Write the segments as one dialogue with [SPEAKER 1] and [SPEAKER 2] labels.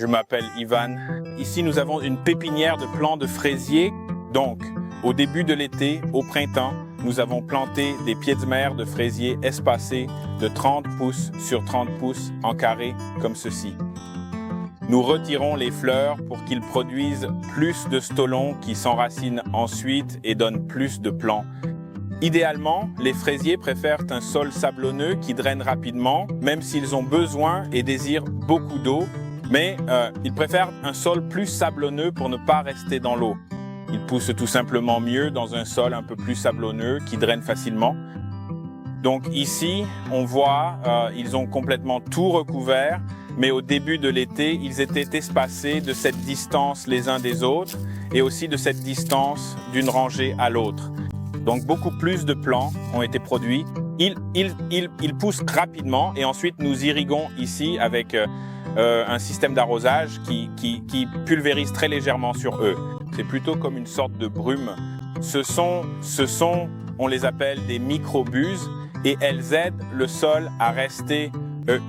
[SPEAKER 1] Je m'appelle Ivan. Ici, nous avons une pépinière de plants de fraisiers. Donc, au début de l'été, au printemps, nous avons planté des pieds de mer de fraisiers espacés de 30 pouces sur 30 pouces en carré, comme ceci. Nous retirons les fleurs pour qu'ils produisent plus de stolons qui s'enracinent ensuite et donnent plus de plants. Idéalement, les fraisiers préfèrent un sol sablonneux qui draine rapidement, même s'ils ont besoin et désirent beaucoup d'eau, mais ils préfèrent un sol plus sablonneux pour ne pas rester dans l'eau. Ils poussent tout simplement mieux dans un sol un peu plus sablonneux qui draine facilement. Donc ici, on voit, ils ont complètement tout recouvert, mais au début de l'été, ils étaient espacés de cette distance les uns des autres et aussi de cette distance d'une rangée à l'autre. Donc beaucoup plus de plants ont été produits. Ils poussent rapidement et ensuite nous irriguons ici avec un système d'arrosage qui pulvérise très légèrement sur eux. C'est plutôt comme une sorte de brume. Ce sont, on les appelle des microbuses et elles aident le sol à rester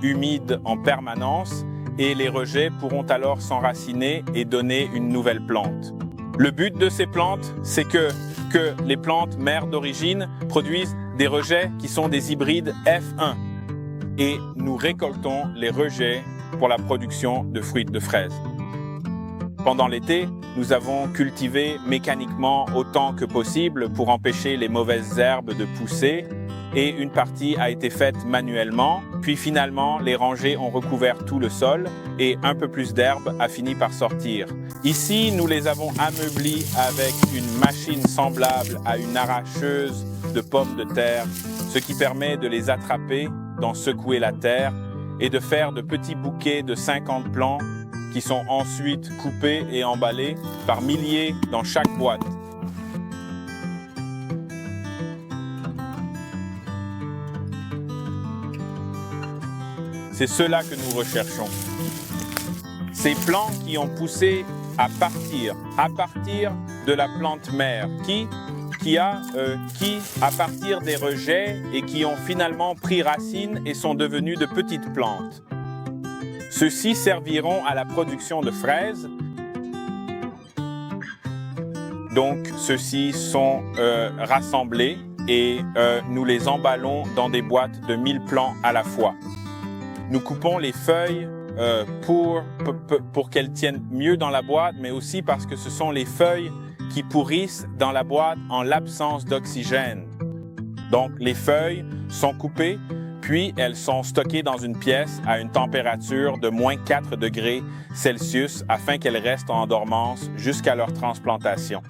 [SPEAKER 1] humide en permanence et les rejets pourront alors s'enraciner et donner une nouvelle plante. Le but de ces plantes, c'est que les plantes mères d'origine produisent des rejets qui sont des hybrides F1 et nous récoltons les rejets pour la production de fruits de fraises. Pendant l'été, nous avons cultivé mécaniquement autant que possible pour empêcher les mauvaises herbes de pousser et une partie a été faite manuellement, puis finalement les rangées ont recouvert tout le sol et un peu plus d'herbe a fini par sortir. Ici, nous les avons ameublis avec une machine semblable à une arracheuse de pommes de terre, ce qui permet de les attraper, d'en secouer la terre et de faire de petits bouquets de 50 plants qui sont ensuite coupés et emballés par milliers dans chaque boîte. C'est cela que nous recherchons. Ces plants qui ont poussé à partir de la plante mère, qui à partir des rejets et qui ont finalement pris racine et sont devenus de petites plantes. Ceux-ci serviront à la production de fraises. Donc, ceux-ci sont rassemblés et nous les emballons dans des boîtes de 1000 plants à la fois. Nous coupons les feuilles pour qu'elles tiennent mieux dans la boîte, mais aussi parce que ce sont les feuilles qui pourrissent dans la boîte en l'absence d'oxygène. Donc, les feuilles sont coupées, puis elles sont stockées dans une pièce à une température de moins 4 degrés Celsius afin qu'elles restent en dormance jusqu'à leur transplantation.